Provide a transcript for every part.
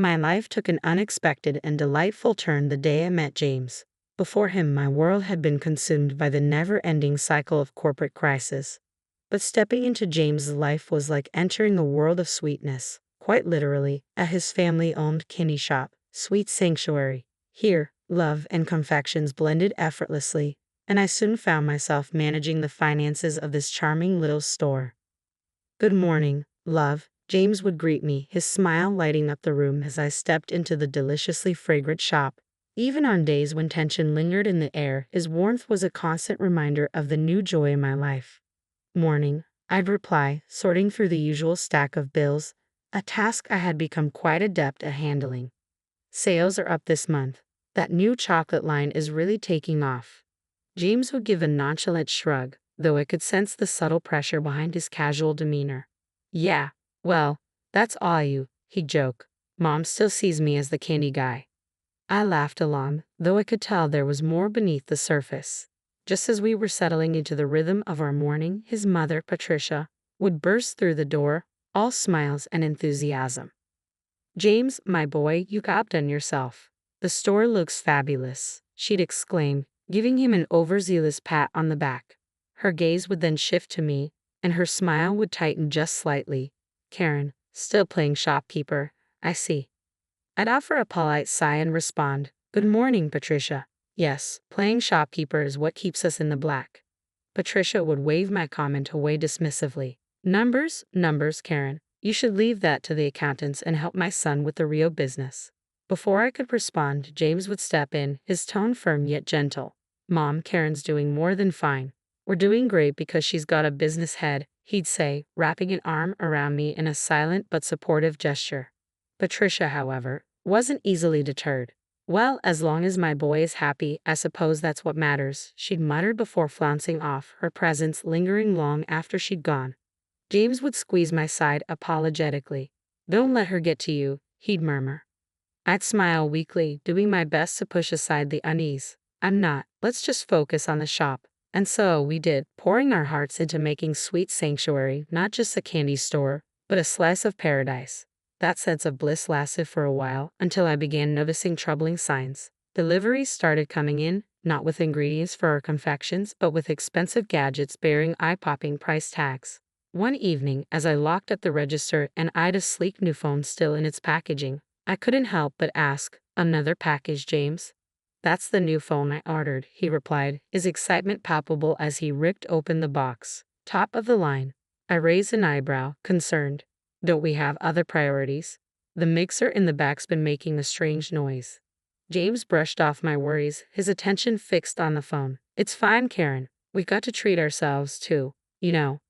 My life took an unexpected and delightful turn the day I met James. Before him, my world had been consumed by the never-ending cycle of corporate crisis. But stepping into James's life was like entering a world of sweetness, quite literally, at his family-owned candy shop, Sweet Sanctuary. Here, love and confections blended effortlessly, and I soon found myself managing the finances of this charming little store. "Good morning, love," James would greet me, his smile lighting up the room as I stepped into the deliciously fragrant shop. Even on days when tension lingered in the air, his warmth was a constant reminder of the new joy in my life. "Morning," I'd reply, sorting through the usual stack of bills, a task I had become quite adept at handling. "Sales are up this month. That new chocolate line is really taking off." James would give a nonchalant shrug, though I could sense the subtle pressure behind his casual demeanor. "Yeah, well, that's all you," he'd joke. "Mom still sees me as the candy guy." I laughed along, though I could tell there was more beneath the surface. Just as we were settling into the rhythm of our morning, his mother, Patricia, would burst through the door, all smiles and enthusiasm. "James, my boy, you outdone yourself. The store looks fabulous," she'd exclaim, giving him an overzealous pat on the back. Her gaze would then shift to me, and her smile would tighten just slightly. "Karen, still playing shopkeeper, I see." I'd offer a polite sigh and respond, "Good morning, Patricia. Yes, playing shopkeeper is what keeps us in the black." Patricia would wave my comment away dismissively. "Numbers, numbers, Karen. You should leave that to the accountants and help my son with the real business." Before I could respond, James would step in, his tone firm yet gentle. "Mom, Karen's doing more than fine. We're doing great because she's got a business head," he'd say, wrapping an arm around me in a silent but supportive gesture. Patricia, however, wasn't easily deterred. "Well, as long as my boy is happy, I suppose that's what matters," she'd muttered before flouncing off, her presence lingering long after she'd gone. James would squeeze my side apologetically. "Don't let her get to you," he'd murmur. I'd smile weakly, doing my best to push aside the unease. "I'm not. Let's just focus on the shop." And so we did, pouring our hearts into making Sweet Sanctuary not just a candy store, but a slice of paradise. That sense of bliss lasted for a while, until I began noticing troubling signs. Deliveries started coming in, not with ingredients for our confections, but with expensive gadgets bearing eye-popping price tags. One evening, as I locked at the register and eyed a sleek new phone still in its packaging, I couldn't help but ask, "Another package, James?" "That's the new phone I ordered," he replied, his excitement palpable as he ripped open the box. "Top of the line." I raised an eyebrow, concerned. "Don't we have other priorities?" The mixer in the back's been making a strange noise. James brushed off my worries, his attention fixed on the phone. "It's fine, Karen. We got to treat ourselves, too, you know."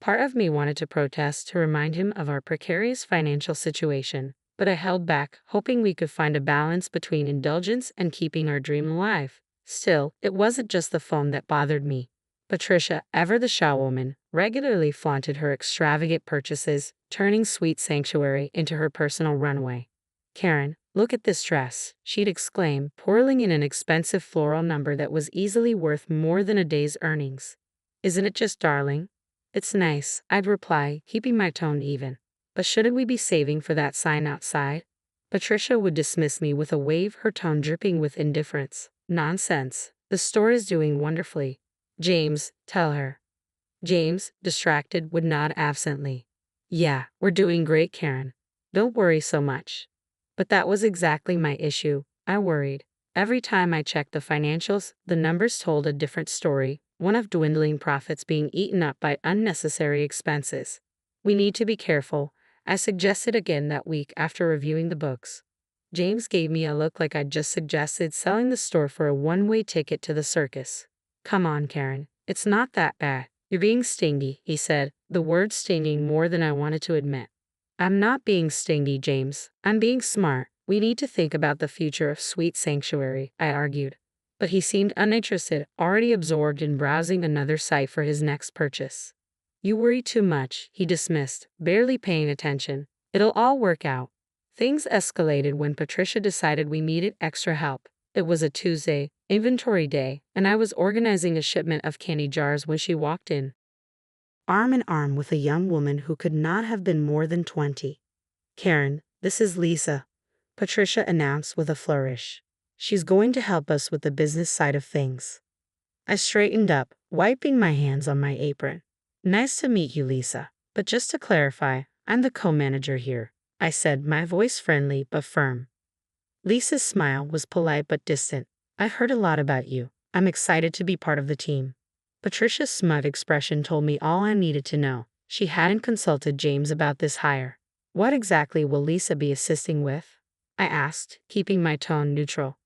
Part of me wanted to protest, to remind him of our precarious financial situation, but I held back, hoping we could find a balance between indulgence and keeping our dream alive. Still, it wasn't just the phone that bothered me. Patricia, ever the showwoman, regularly flaunted her extravagant purchases, turning Sweet Sanctuary into her personal runway. "Karen, look at this dress," she'd exclaim, twirling in an expensive floral number that was easily worth more than a day's earnings. "Isn't it just darling?" "It's nice," I'd reply, keeping my tone even. "But shouldn't we be saving for that sign outside?" Patricia would dismiss me with a wave, her tone dripping with indifference. "Nonsense. The store is doing wonderfully. James, tell her." James, distracted, would nod absently. "Yeah, we're doing great, Karen. Don't worry so much." But that was exactly my issue. I worried. Every time I checked the financials, the numbers told a different story, one of dwindling profits being eaten up by unnecessary expenses. "We need to be careful," I suggested again that week after reviewing the books. James gave me a look like I'd just suggested selling the store for a one-way ticket to the circus. "Come on, Karen. It's not that bad. You're being stingy," he said, the word stinging more than I wanted to admit. "I'm not being stingy, James. I'm being smart. We need to think about the future of Sweet Sanctuary," I argued. But he seemed uninterested, already absorbed in browsing another site for his next purchase. "You worry too much," he dismissed, barely paying attention. "It'll all work out." Things escalated when Patricia decided we needed extra help. It was a Tuesday, inventory day, and I was organizing a shipment of candy jars when she walked in, arm in arm with a young woman who could not have been more than 20. "Karen, this is Lisa. Patricia announced with a flourish. She's going to help us with the business side of things. I straightened up, wiping my hands on my apron. Nice to meet you, Lisa. But just to clarify, I'm the co-manager here, I said, my voice friendly but firm. Lisa's smile was polite but distant. I've heard a lot about you. I'm excited to be part of the team. Patricia's smug expression told me all I needed to know. She hadn't consulted James about this hire. What exactly will Lisa be assisting with? I asked, keeping my tone neutral.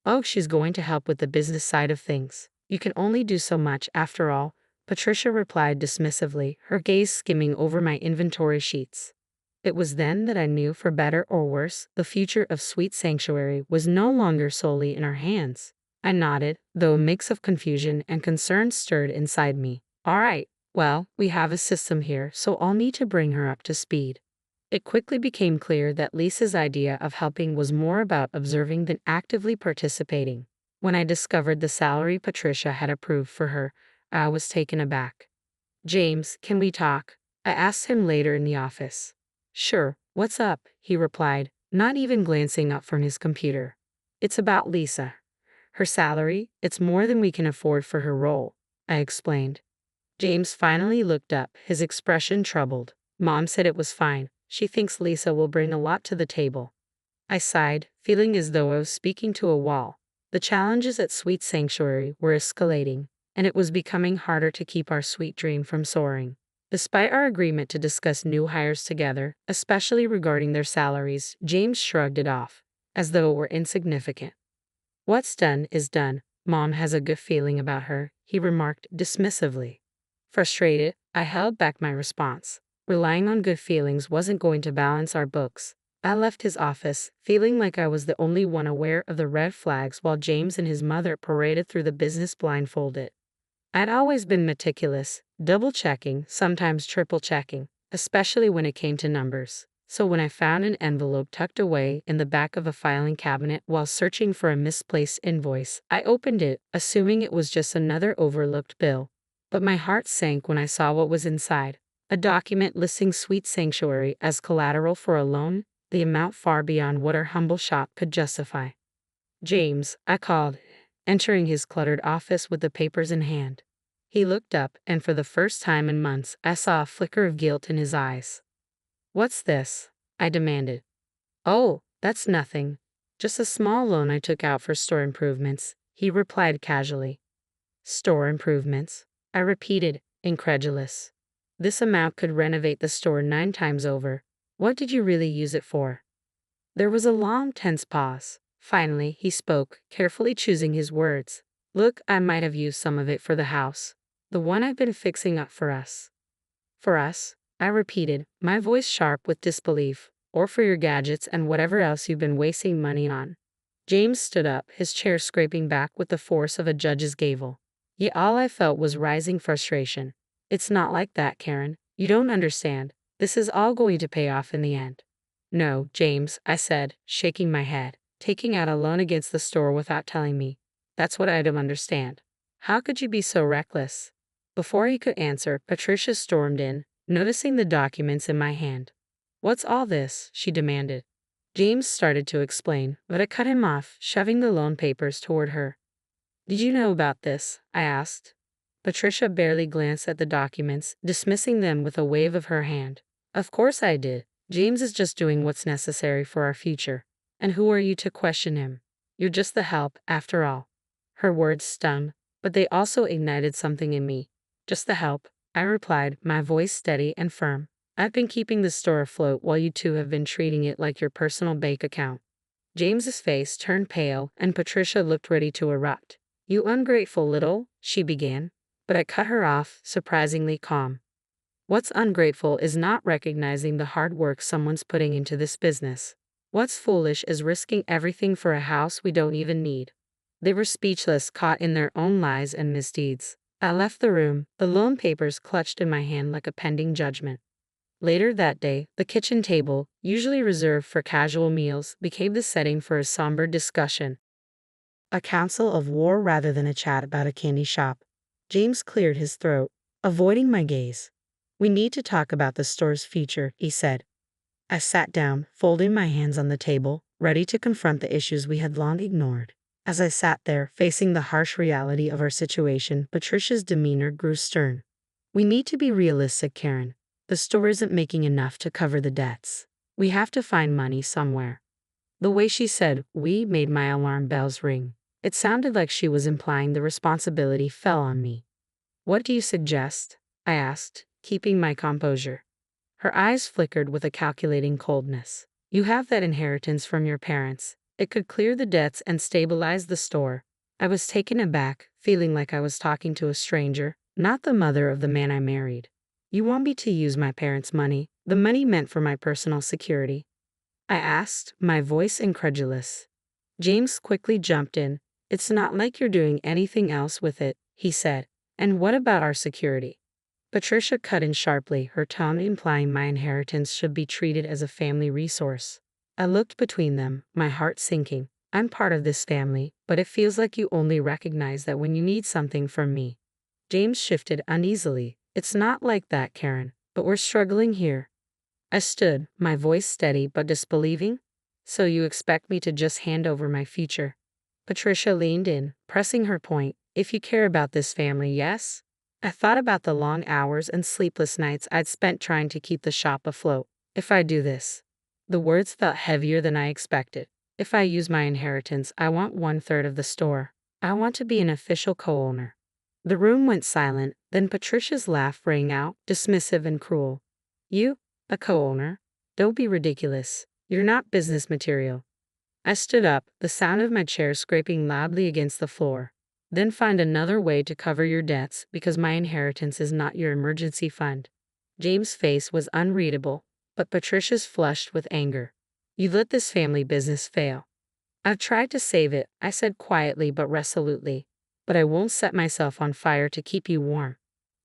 Oh, she's going to help with the business side of things. You can only do so much after all, Patricia replied dismissively, her gaze skimming over my inventory sheets. It was then that I knew, for better or worse, the future of Sweet Sanctuary was no longer solely in our hands. I nodded, though a mix of confusion and concern stirred inside me. All right, well, we have a system here, so I'll need to bring her up to speed. It quickly became clear that Lisa's idea of helping was more about observing than actively participating. When I discovered the salary Patricia had approved for her, I was taken aback. James, can we talk? I asked him later in the office. Sure, what's up? He replied, not even glancing up from his computer. It's about Lisa. Her salary, it's more than we can afford for her role, I explained. James finally looked up, his expression troubled. Mom said it was fine. She thinks Lisa will bring a lot to the table. I sighed, feeling as though I was speaking to a wall. The challenges at Sweet Sanctuary were escalating, and it was becoming harder to keep our sweet dream from soaring. Despite our agreement to discuss new hires together, especially regarding their salaries, James shrugged it off, as though it were insignificant. What's done is done. Mom has a good feeling about her, he remarked dismissively. Frustrated, I held back my response. Relying on good feelings wasn't going to balance our books. I left his office, feeling like I was the only one aware of the red flags while James and his mother paraded through the business blindfolded. I'd always been meticulous, double-checking, sometimes triple-checking, especially when it came to numbers. So when I found an envelope tucked away in the back of a filing cabinet while searching for a misplaced invoice, I opened it, assuming it was just another overlooked bill. But my heart sank when I saw what was inside. A document listing Sweet Sanctuary as collateral for a loan, the amount far beyond what our humble shop could justify. James, I called, entering his cluttered office with the papers in hand. He looked up, and for the first time in months, I saw a flicker of guilt in his eyes. What's this? I demanded. Oh, that's nothing. Just a small loan I took out for store improvements, he replied casually. Store improvements? I repeated, incredulous. This amount could renovate the store 9 times over. What did you really use it for? There was a long, tense pause. Finally, he spoke, carefully choosing his words. Look, I might have used some of it for the house. The one I've been fixing up for us. For us? I repeated, my voice sharp with disbelief. Or for your gadgets and whatever else you've been wasting money on. James stood up, his chair scraping back with the force of a judge's gavel. Yet all I felt was rising frustration. It's not like that, Karen. You don't understand. This is all going to pay off in the end. No, James, I said, shaking my head. Taking out a loan against the store without telling me. That's what I don't understand. How could you be so reckless? Before he could answer, Patricia stormed in, noticing the documents in my hand. What's all this? She demanded. James started to explain, but I cut him off, shoving the loan papers toward her. Did you know about this? I asked. Patricia barely glanced at the documents, dismissing them with a wave of her hand. Of course I did. James is just doing what's necessary for our future. And who are you to question him? You're just the help, after all. Her words stung, but they also ignited something in me. Just the help, I replied, my voice steady and firm. I've been keeping the store afloat while you two have been treating it like your personal bank account. James's face turned pale, and Patricia looked ready to erupt. You ungrateful little, she began. But I cut her off, surprisingly calm. What's ungrateful is not recognizing the hard work someone's putting into this business. What's foolish is risking everything for a house we don't even need. They were speechless, caught in their own lies and misdeeds. I left the room, the loan papers clutched in my hand like a pending judgment. Later that day, the kitchen table, usually reserved for casual meals, became the setting for a somber discussion. A council of war rather than a chat about a candy shop. James cleared his throat, avoiding my gaze. We need to talk about the store's future, he said. I sat down, folding my hands on the table, ready to confront the issues we had long ignored. As I sat there, facing the harsh reality of our situation, Patricia's demeanor grew stern. We need to be realistic, Karen. The store isn't making enough to cover the debts. We have to find money somewhere. The way she said "we" made my alarm bells ring. It sounded like she was implying the responsibility fell on me. What do you suggest? I asked, keeping my composure. Her eyes flickered with a calculating coldness. You have that inheritance from your parents. It could clear the debts and stabilize the store. I was taken aback, feeling like I was talking to a stranger, not the mother of the man I married. You want me to use my parents' money, the money meant for my personal security? I asked, my voice incredulous. James quickly jumped in. It's not like you're doing anything else with it, he said. And what about our security? Patricia cut in sharply, her tone implying my inheritance should be treated as a family resource. I looked between them, my heart sinking. I'm part of this family, but it feels like you only recognize that when you need something from me. James shifted uneasily. It's not like that, Karen, but we're struggling here. I stood, my voice steady but disbelieving. So you expect me to just hand over my future? Patricia leaned in, pressing her point. If you care about this family, yes? I thought about the long hours and sleepless nights I'd spent trying to keep the shop afloat. If I do this. The words felt heavier than I expected. If I use my inheritance, I want 1/3 of the store. I want to be an official co-owner. The room went silent, then Patricia's laugh rang out, dismissive and cruel. You? A co-owner? Don't be ridiculous. You're not business material. I stood up, the sound of my chair scraping loudly against the floor. Then find another way to cover your debts because my inheritance is not your emergency fund. James' face was unreadable, but Patricia's flushed with anger. You let this family business fail. I've tried to save it, I said quietly but resolutely, but I won't set myself on fire to keep you warm.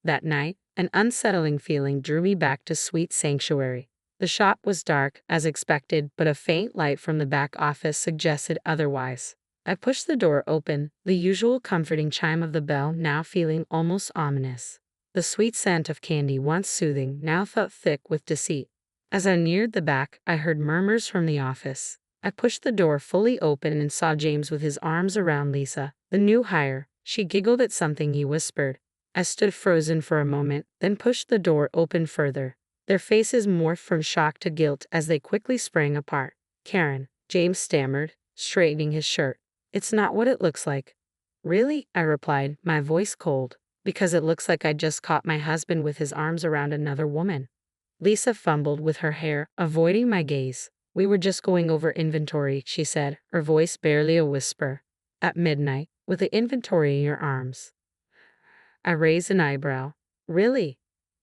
That night, an unsettling feeling drew me back to Sweet Sanctuary. The shop was dark, as expected, but a faint light from the back office suggested otherwise. I pushed the door open, the usual comforting chime of the bell now feeling almost ominous. The sweet scent of candy, once soothing, now felt thick with deceit. As I neared the back, I heard murmurs from the office. I pushed the door fully open and saw James with his arms around Lisa, the new hire. She giggled at something he whispered. I stood frozen for a moment, then pushed the door open further. Their faces morphed from shock to guilt as they quickly sprang apart. Karen, James stammered, straightening his shirt. It's not what it looks like. Really? I replied, my voice cold. Because it looks like I just caught my husband with his arms around another woman. Lisa fumbled with her hair, avoiding my gaze. We were just going over inventory, she said, her voice barely a whisper. At midnight, with the inventory in your arms. I raised an eyebrow. Really?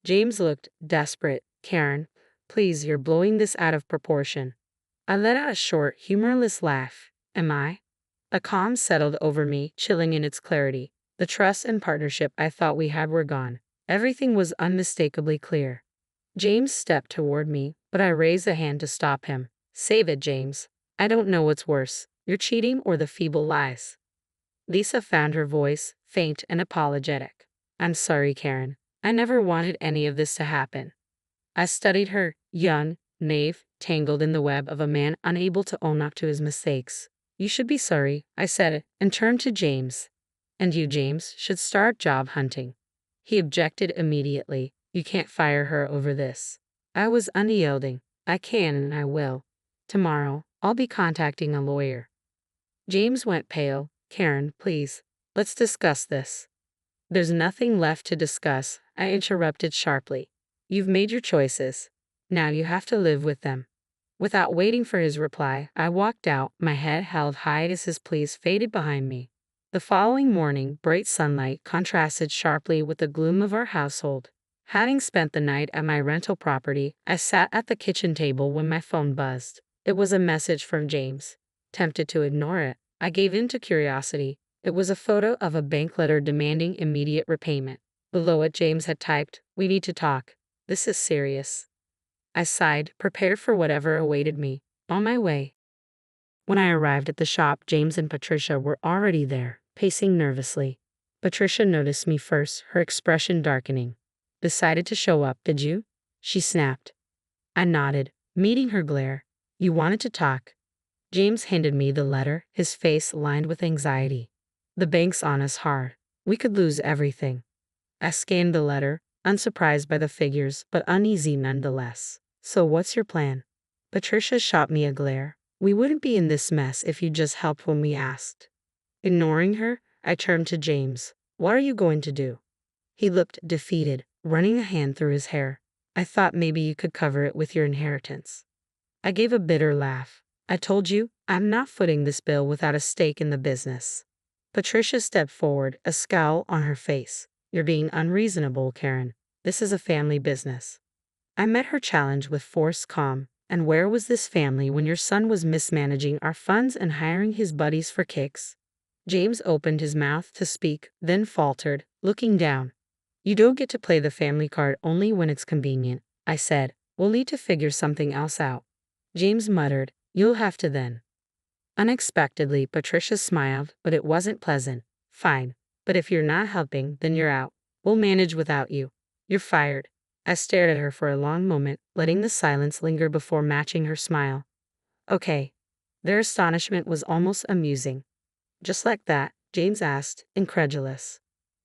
James looked desperate. Karen, please, you're blowing this out of proportion. I let out a short, humorless laugh. Am I? A calm settled over me, chilling in its clarity. The trust and partnership I thought we had were gone. Everything was unmistakably clear. James stepped toward me, but I raised a hand to stop him. Save it, James. I don't know what's worse, your cheating or the feeble lies. Lisa found her voice, faint and apologetic. I'm sorry, Karen. I never wanted any of this to happen. I studied her, young, naive, tangled in the web of a man unable to own up to his mistakes. You should be sorry, I said, and turned to James. And you, James, should start job hunting. He objected immediately. You can't fire her over this. I was unyielding. I can and I will. Tomorrow, I'll be contacting a lawyer. James went pale. Karen, please, let's discuss this. There's nothing left to discuss, I interrupted sharply. You've made your choices. Now you have to live with them. Without waiting for his reply, I walked out, my head held high as his pleas faded behind me. The following morning, bright sunlight contrasted sharply with the gloom of our household. Having spent the night at my rental property, I sat at the kitchen table when my phone buzzed. It was a message from James. Tempted to ignore it, I gave in to curiosity. It was a photo of a bank letter demanding immediate repayment. Below it, James had typed, "We need to talk. This is serious." I sighed, prepared for whatever awaited me. On my way. When I arrived at the shop, James and Patricia were already there, pacing nervously. Patricia noticed me first, her expression darkening. Decided to show up, did you? She snapped. I nodded, Meeting her glare. You wanted to talk. James handed me the letter, his face lined with anxiety. The bank's on us hard. We could lose everything. I scanned the letter, unsurprised by the figures, but uneasy nonetheless. So what's your plan? Patricia shot me a glare. We wouldn't be in this mess if you just helped when we asked. Ignoring her, I turned to James. What are you going to do? He looked defeated, running a hand through his hair. I thought maybe you could cover it with your inheritance. I gave a bitter laugh. I told you, I'm not footing this bill without a stake in the business. Patricia stepped forward, a scowl on her face. You're being unreasonable, Karen. This is a family business. I met her challenge with forced calm. And where was this family when your son was mismanaging our funds and hiring his buddies for kicks? James opened his mouth to speak, then faltered, looking down. You don't get to play the family card only when it's convenient, I said. We'll need to figure something else out. James muttered, You'll have to then. Unexpectedly, Patricia smiled, but it wasn't pleasant. Fine, but if you're not helping, then you're out. We'll manage without you. You're fired. I stared at her for a long moment, letting the silence linger before matching her smile. Okay. Their astonishment was almost amusing. Just like that? James asked, incredulous.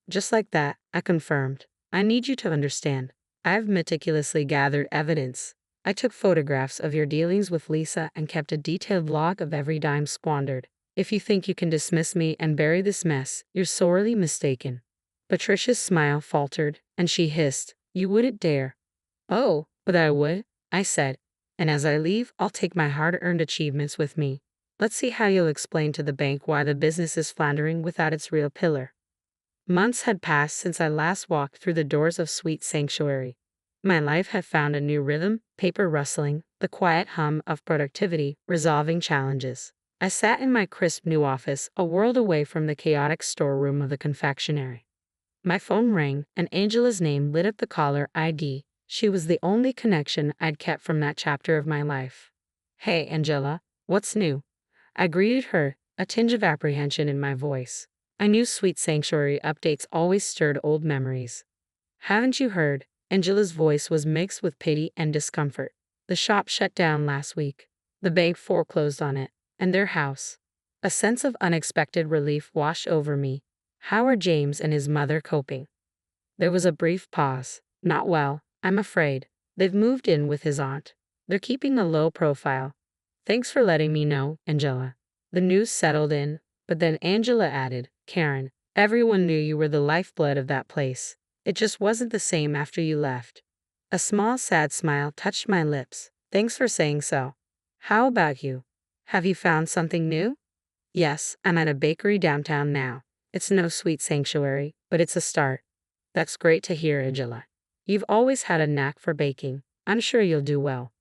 Just like that, I confirmed. I need you to understand. I've meticulously gathered evidence. I took photographs of your dealings with Lisa and kept a detailed log of every dime squandered. If you think you can dismiss me and bury this mess, you're sorely mistaken. Patricia's smile faltered, and she hissed, You wouldn't dare. Oh, but I would, I said. And as I leave, I'll take my hard-earned achievements with me. Let's see how you'll explain to the bank why the business is floundering without its real pillar. Months had passed since I last walked through the doors of Sweet Sanctuary. My life had found a new rhythm, paper rustling, the quiet hum of productivity, resolving challenges. I sat in my crisp new office, a world away from the chaotic storeroom of the confectionery. My phone rang, and Angela's name lit up the caller ID. She was the only connection I'd kept from that chapter of my life. Hey, Angela, what's new? I greeted her, a tinge of apprehension in my voice. I knew Sweet Sanctuary updates always stirred old memories. Haven't you heard? Angela's voice was mixed with pity and discomfort. The shop shut down last week. The bank foreclosed on it, and their house. A sense of unexpected relief washed over me. How are James and his mother coping? There was a brief pause. Not well, I'm afraid. They've moved in with his aunt. They're keeping a low profile. Thanks for letting me know, Angela. The news settled in, but then Angela added, Karen, everyone knew you were the lifeblood of that place. It just wasn't the same after you left. A small, sad smile touched my lips. Thanks for saying so. How about you? Have you found something new? Yes, I'm at a bakery downtown now. It's no Sweet Sanctuary, but it's a start. That's great to hear, Angela. You've always had a knack for baking. I'm sure you'll do well.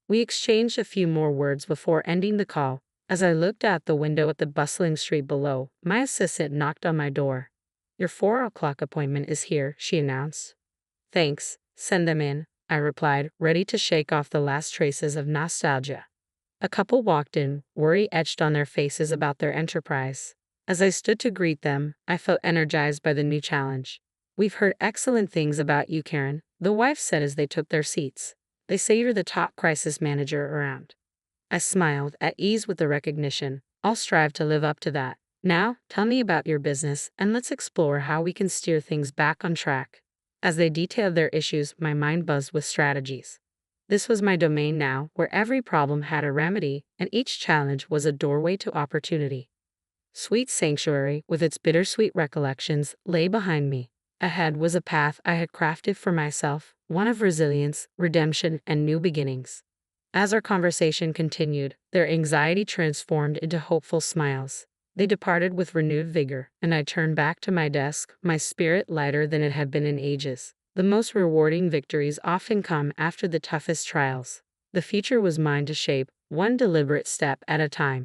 We exchanged a few more words before ending the call. As I looked out the window at the bustling street below, my assistant knocked on my door. Your 4 o'clock appointment is here, she announced. Thanks, send them in, I replied, ready to shake off the last traces of nostalgia. A couple walked in, worry etched on their faces about their enterprise. As I stood to greet them, I felt energized by the new challenge. We've heard excellent things about you, Karen, the wife said as they took their seats. They say you're the top crisis manager around. I smiled, at ease with the recognition. I'll strive to live up to that. Now, tell me about your business, and let's explore how we can steer things back on track. As they detailed their issues, my mind buzzed with strategies. This was my domain now, where every problem had a remedy, and each challenge was a doorway to opportunity. Sweet Sanctuary, with its bittersweet recollections, lay behind me. Ahead was a path I had crafted for myself, one of resilience, redemption, and new beginnings. As our conversation continued, their anxiety transformed into hopeful smiles. They departed with renewed vigor, and I turned back to my desk, my spirit lighter than it had been in ages. The most rewarding victories often come after the toughest trials. The future was mine to shape, one deliberate step at a time.